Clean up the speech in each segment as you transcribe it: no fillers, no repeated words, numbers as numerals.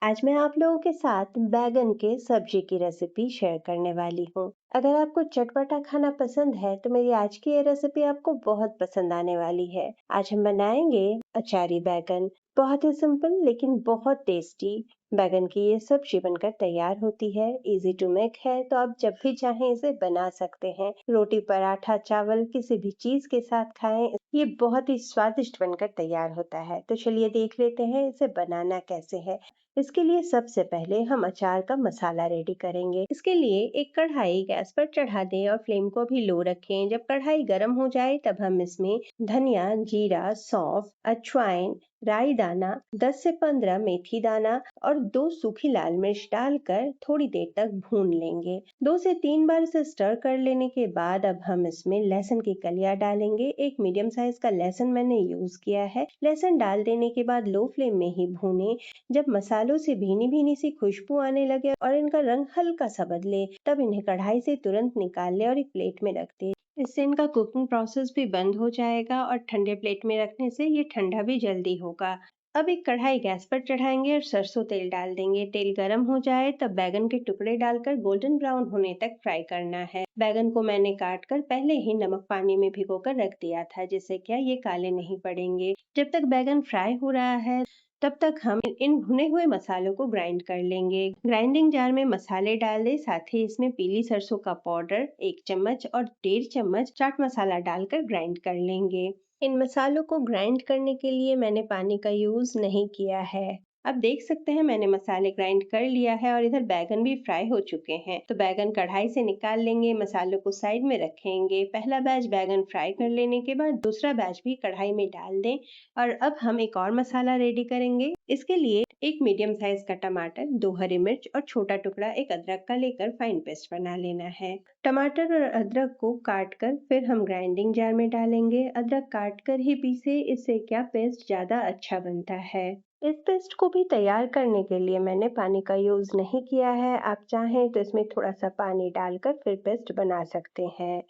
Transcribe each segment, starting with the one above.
आज मैं आप लोगों के साथ बैगन के सब्जी की रेसिपी शेयर करने वाली हूँ। अगर आपको चटपटा खाना पसंद है तो मेरी आज की ये रेसिपी आपको बहुत पसंद आने वाली है। आज हम बनाएंगे अचारी बैगन। बहुत ही सिंपल लेकिन बहुत टेस्टी बैगन की ये सब्जी बनकर तैयार होती है। इजी टू मेक है तो आप जब भी चाहें इसे बना सकते हैं। रोटी, पराठा, चावल किसी भी चीज के साथ खाएं। ये बहुत ही स्वादिष्ट बनकर तैयार होता है। तो चलिए देख लेते हैं इसे बनाना कैसे है। इसके लिए सबसे पहले हम अचार का मसाला रेडी करेंगे। इसके लिए एक कढ़ाई गैस पर चढ़ा दें और फ्लेम को भी लो रखें। जब कढ़ाई गर्म हो जाए तब हम इसमें धनिया, जीरा, सौंफ, अजवाइन, राई दाना, 10 से 15 मेथी दाना और 2 सूखी लाल मिर्च डालकर थोड़ी देर तक भून लेंगे। 2 से 3 बार इसे स्टर कर लेने के बाद अब हम इसमें लहसुन की कलियां डालेंगे। एक मीडियम साइज का लहसुन मैंने यूज किया है। लहसुन डाल देने के बाद लो फ्लेम में ही भूनें। जब मसालों से भीनी भीनी सी खुशबू आने लगे और इनका रंग हल्का सा बदले तब इन्हें कढ़ाई से तुरंत निकाल ले और एक प्लेट में रख दे। इससे इनका कुकिंग प्रोसेस भी बंद हो जाएगा और ठंडे प्लेट में रखने से ये ठंडा भी जल्दी होगा। अब एक कढ़ाई गैस पर चढ़ाएंगे और सरसों तेल डाल देंगे। तेल गर्म हो जाए तब बैगन के टुकड़े डालकर गोल्डन ब्राउन होने तक फ्राई करना है। बैगन को मैंने काट कर पहले ही नमक पानी में भिगोकर रख दिया था, जिससे क्या ये काले नहीं पड़ेंगे। जब तक बैगन फ्राई हो रहा है तब तक हम इन भुने हुए मसालों को ग्राइंड कर लेंगे। ग्राइंडिंग जार में मसाले डाल दें, साथ ही इसमें पीली सरसों का पाउडर 1 चम्मच और 1.5 चम्मच चाट मसाला डालकर ग्राइंड कर लेंगे। इन मसालों को ग्राइंड करने के लिए मैंने पानी का यूज नहीं किया है। अब देख सकते हैं मैंने मसाले ग्राइंड कर लिया है और इधर बैगन भी फ्राई हो चुके हैं। तो बैगन कढ़ाई से निकाल लेंगे, मसालों को साइड में रखेंगे। पहला बैच बैगन फ्राई कर लेने के बाद दूसरा बैच भी कढ़ाई में डाल दें। और अब हम एक और मसाला रेडी करेंगे। इसके लिए एक मीडियम साइज का टमाटर, 2 हरी मिर्च और छोटा टुकड़ा एक अदरक का लेकर फाइन पेस्ट बना लेना है। टमाटर और अदरक को काट कर फिर हम ग्राइंडिंग जार में डालेंगे। अदरक काट कर ही पीसे, इससे क्या पेस्ट ज्यादा अच्छा बनता है। इस पेस्ट को भी तैयार करने के लिए मैंने पानी का यूज नहीं किया है। आप चाहें तो इसमें थोड़ा सा पानी डालकर फिर पेस्ट बना सकते हैं।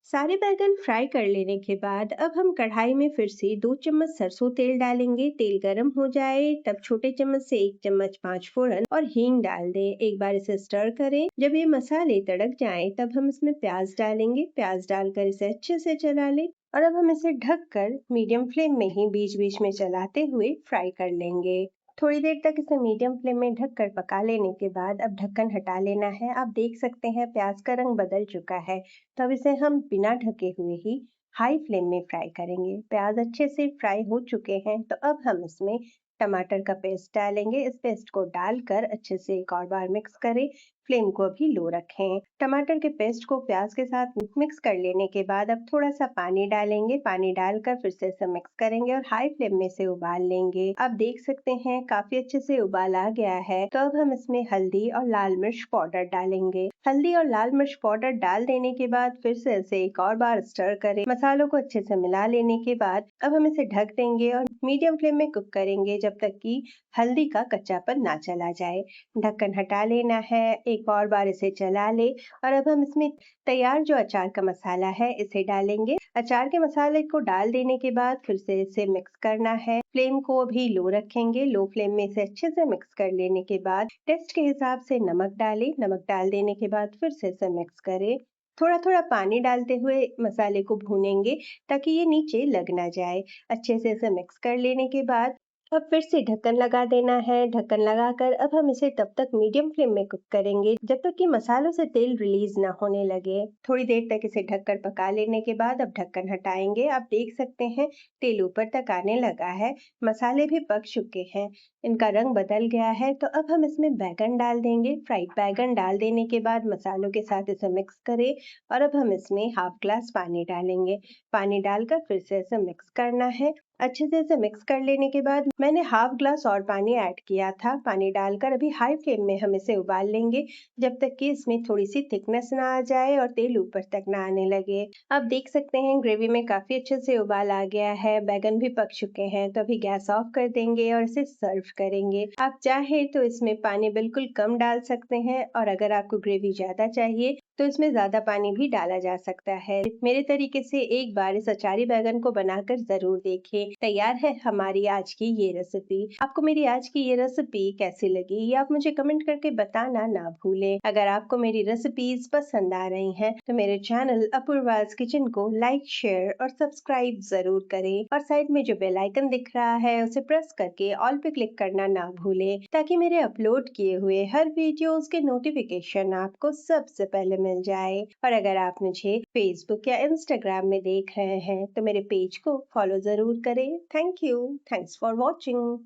सारे बैगन फ्राई कर लेने के बाद अब हम कढ़ाई में फिर से 2 चम्मच सरसों तेल डालेंगे। तेल गर्म हो जाए तब छोटे चम्मच से 1 चम्मच 5 फोरन और हींग डाल दें। एक बार इसे स्टर करें। जब ये मसाले तड़क जाएं तब हम इसमें प्याज डालेंगे। प्याज डालकर इसे अच्छे से चला लें और अब हम इसे ढककर मीडियम फ्लेम में ही बीच बीच में चलाते हुए फ्राई कर लेंगे। थोड़ी देर तक इसे मीडियम फ्लेम में ढककर पका लेने के बाद अब ढक्कन हटा लेना है। आप देख सकते हैं प्याज का रंग बदल चुका है। तो अब इसे हम बिना ढके हुए ही हाई फ्लेम में फ्राई करेंगे। प्याज अच्छे से फ्राई हो चुके हैं तो अब हम इसमें टमाटर का पेस्ट डालेंगे। इस पेस्ट को डालकर अच्छे से एक और बार मिक्स करें। फ्लेम को अभी लो रखें। टमाटर के पेस्ट को प्याज के साथ मिक्स कर लेने के बाद अब थोड़ा सा पानी डालेंगे। पानी डालकर फिर से इसे मिक्स करेंगे और हाई फ्लेम में से उबाल लेंगे। आप देख सकते हैं काफी अच्छे से उबाल आ गया है। तो अब हम इसमें हल्दी और लाल मिर्च पाउडर डालेंगे। हल्दी और लाल मिर्च पाउडर डाल देने के बाद फिर से इसे एक और बार स्टर करें। मसालों को अच्छे से मिला लेने के बाद अब हम इसे ढक देंगे और मीडियम फ्लेम में कुक करेंगे जब तक कि हल्दी का कच्चापन ना चला जाए। ढक्कन हटा लेना है, एक और बार इसे चला ले और अब हम इसमें तैयार जो अचार का मसाला है इसे डालेंगे। अचार के मसाले को डाल देने के बाद फिर से इसे मिक्स करना है। फ्लेम को भी लो रखेंगे। लो फ्लेम में इसे अच्छे से मिक्स कर लेने के बाद टेस्ट के हिसाब से नमक डालें। नमक डाल देने के बाद फिर से इसे मिक्स करें। थोड़ा थोड़ा पानी डालते हुए मसाले को भूनेंगे ताकि ये नीचे लग ना जाए। अच्छे से इसे मिक्स कर लेने के बाद अब फिर से ढक्कन लगा देना है। ढक्कन लगाकर अब हम इसे तब तक मीडियम फ्लेम में कुक करेंगे जब तक कि मसालों से तेल रिलीज ना होने लगे। थोड़ी देर तक इसे ढककर पका लेने के बाद अब ढक्कन हटाएंगे। आप देख सकते हैं तेल ऊपर तक आने लगा है। मसाले भी पक चुके हैं, इनका रंग बदल गया है। तो अब हम इसमें बैगन डाल देंगे। फ्राइड बैगन डाल देने के बाद मसालों के साथ इसे मिक्स करें और अब हम इसमें हाफ ग्लास पानी डालेंगे। पानी डालकर फिर से इसे मिक्स करना है। अच्छे से इसे मिक्स कर लेने के बाद मैंने हाफ ग्लास और पानी ऐड किया था। पानी डालकर अभी हाई फ्लेम में हम इसे उबाल लेंगे जब तक कि इसमें थोड़ी सी थिकनेस ना आ जाए और तेल ऊपर तक ना आने लगे। आप देख सकते हैं ग्रेवी में काफी अच्छे से उबाल आ गया है। बैगन भी पक चुके हैं। तो अभी गैस ऑफ कर देंगे और इसे सर्व करेंगे। आप चाहे तो इसमें पानी बिल्कुल कम डाल सकते हैं और अगर आपको ग्रेवी ज्यादा चाहिए तो इसमें ज्यादा पानी भी डाला जा सकता है। मेरे तरीके से एक बार इस अचारी बैगन को बनाकर जरूर देखें। तैयार है हमारी आज की ये रेसिपी। आपको मेरी आज की ये रेसिपी कैसी लगी ये आप मुझे कमेंट करके बताना ना भूलें। अगर आपको मेरी रेसिपीज पसंद आ रही हैं तो मेरे चैनल अपूर्वाज किचन को लाइक, शेयर और सब्सक्राइब जरूर करें और साइड में जो बेल आइकन दिख रहा है उसे प्रेस करके ऑल पे क्लिक करना ना भूलें ताकि मेरे अपलोड किए हुए हर वीडियोस के नोटिफिकेशन आपको सबसे पहले मिल जाए। और अगर आप मुझे फेसबुक या इंस्टाग्राम में देख रहे हैं तो मेरे पेज को फॉलो जरूर करें। Thank you. Thanks for watching.